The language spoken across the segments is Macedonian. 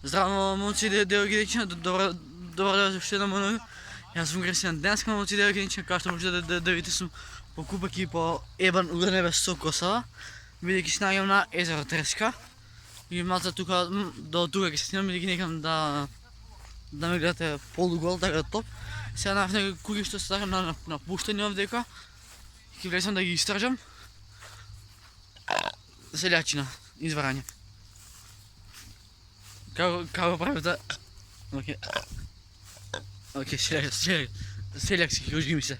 Здраво, момци, Деогенична, добре дошли на моето. Аз съм Кристиан. Днес момци, Деогенична, както можете да видите, съм покупайки по ебан урневе со Косова, бидејќи се наоѓам на езеро Треска. И малце тука, до тука ќе се снимам, бидејќи некам да ме гледате полугол, така да топ. Сега нафне куги што се така на пуштени овдека. Ќе влезам да ги истражам. Селјачина, изварање. Како правите? Окей, селјак си, хирурги ми се.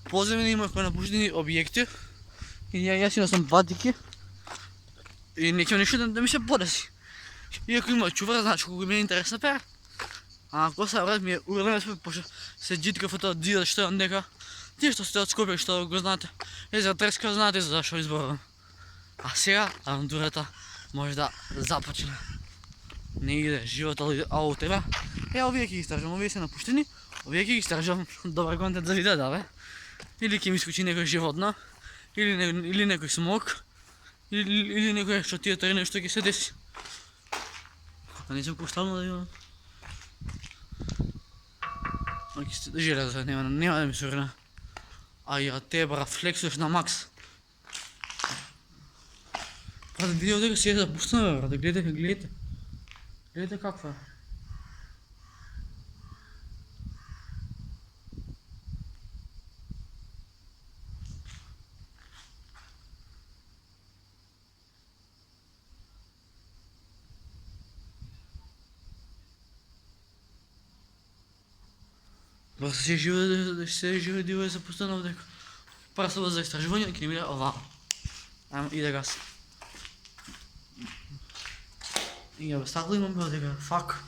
Поземени имахме напуштени објекти. И јас си носам патики. И неќем нешто да ми се подеси. Иако има чувар, значи колко ми е интересна пера. А ако се врат ми е урлен, пошто се джиткав од тоа дida што е дека. Тие што сте од Скопје, што го знаете, езеро Треска, знаете за што изборувам. А сега авантурата може да започне. Не иде живот, ало треба. Овие ќе ги стражам, овие се напуштени. Овие ќе ги стражам, добар контент за видео, да бе. Или ќе ми искочи некој животно, или некој смок, или некој што тие тој нешто ќе се деси. А не сум пуштално да имам. Железо, нема да ми се урна. А ја те бра флексуваш на макс. Брате, видео дека си е запуштено, брате, гледате. Гледате каква е. Просто се живе диво е запуштено овдека. Прасува за истражување, ќе ни биде ова. Ајмо, иде газ. И ја стакло имам овдека, фак.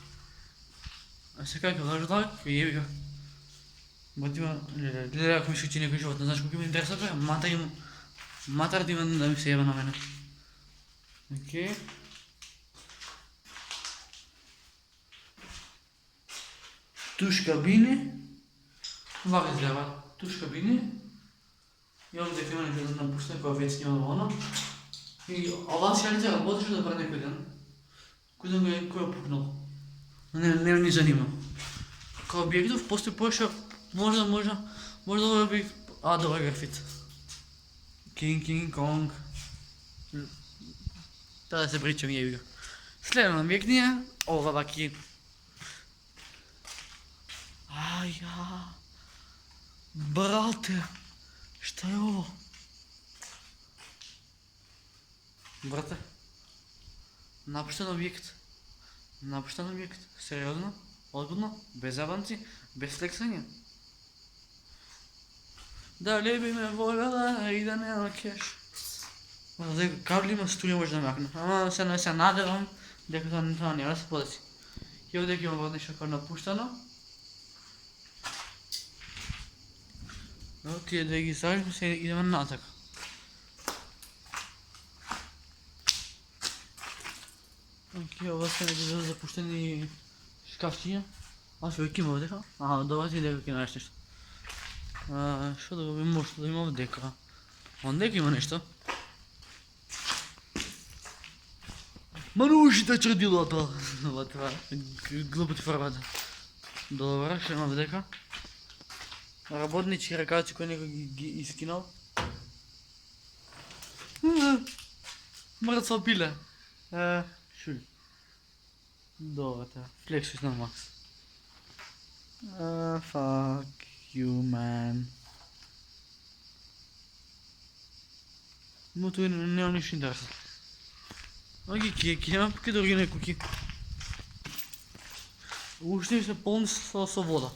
А сега ќе лажу лайк, ќе јеби га. Батима, гледа ако ми се учи некој животно, знаеш колко ми интереса бе, матар да има да ми се јеба на мене. Окей. Туш кабини. Вака изгледа, туш кабини. И овдека има нешто да напуштам која веќе снимам оно. И ова сјалица работеше да прави некој ден. Кој ден кој е пукнал. Не ни занима. Као објектов, после поише, може да ова би... А, добар графит. King Kong. Таа да се причам, јеби го. Следен објект ни е ова ваки. Аја. Брате. Šta je ovo? Brate, napušten objekt. Napušten objekt. Сериозно? Odgodno? Bez avanci? Bez fleksanja? Дали би ме воljela и да нема кеш. Кабли има струја може да макна. Ама се надевам дека тоа нема да се подеси. И овдека имам нешто како напуштено. Но тие да ги ставим се идеме натака. Окей, ова се некои запуштени шкафчиња. Аз веќе има овдека. Добра си дека ќе најдеш нешто. Што да го може да има овдека? Овдека има нешто. Манушите чрдилото! Ова това глупоти фарбата. Добра, што има овдека? Работнички ръкавици, кои некој ги искинал. Мртво пиле. Шуј. Добре, флексус на макс. Fuck you, man. Но тој нема ништо интересно. Оги, ќе нема паке други некои. Уште се полни со вода.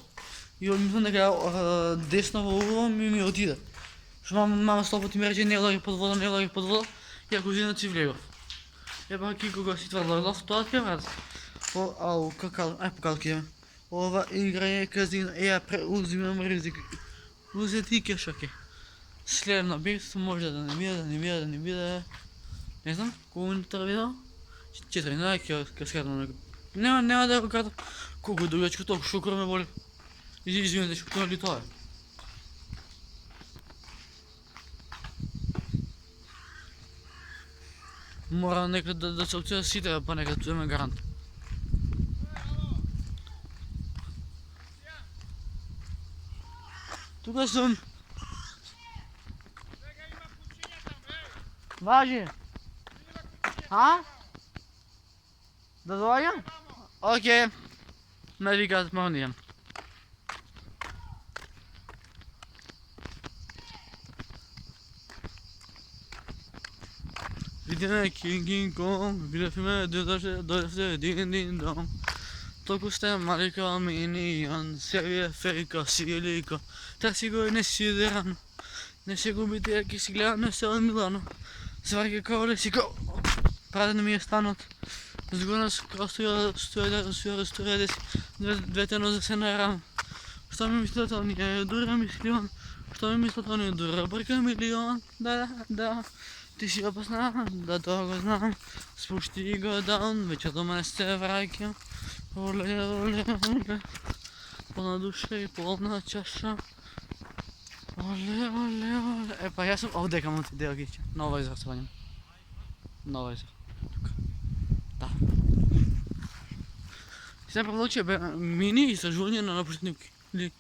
И мислам дека десно во угло ми отиде. Што мама 100 пати ми рече не лаги под вода, и ако зина си влегов. Епа ки кога си тврдо глав, тоа ќе врат. Ау, какал, покал ќе имам. Ова игра е казино, ја преузимам ризик. Узети кешаке. Следно објект може да не биде. Не знам, колку минута видео? 4, не ќе скратам некој. Нема да го кратам. Колку дугачко, толку шукор ме боли. Извинете, што ли тоа е? Мора некад да се отида сите, па некад тоа ме гарант. Тук съм. Важи. А? Да дойдем? Окей. Ме викат, мога да идем. Видиме Кинг Конг, видяхме дойде дин дон. Толкова сте малика минион, себе фейка силика. Търси го и не си дерано. Не се губите, ако си гледам, не се от Милано. Сварки коле си го. Праден ми е станат. Сгодна с стоя си. Двете нозе се наравно. Що ми мислят, он е дура мислион. Що ми мислят, он е дура бърка милион. Да. Ти си опасна, да то го знам. Спусти го даун, вече до мене се вракям. Оле. Пълна душа и пълна чаша. Оле. Епа, ja sam ovdje kamo ti Delgića. Novo izrasovanje. Novo izrasovanje. Da. Sam prevlačio mini i sažuvanje na napušteni kuki. Ili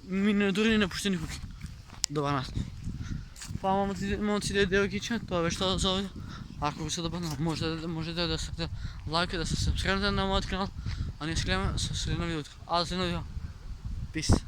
miniatурни napušteni kuki. До 12. Това момците Делгича, това беше това за овдje. Ако ви се допадна, можете да се лайка, да се сабскрайбнете на моят канал. А ние се гледаме с следно видеото. Да се видео. Peace.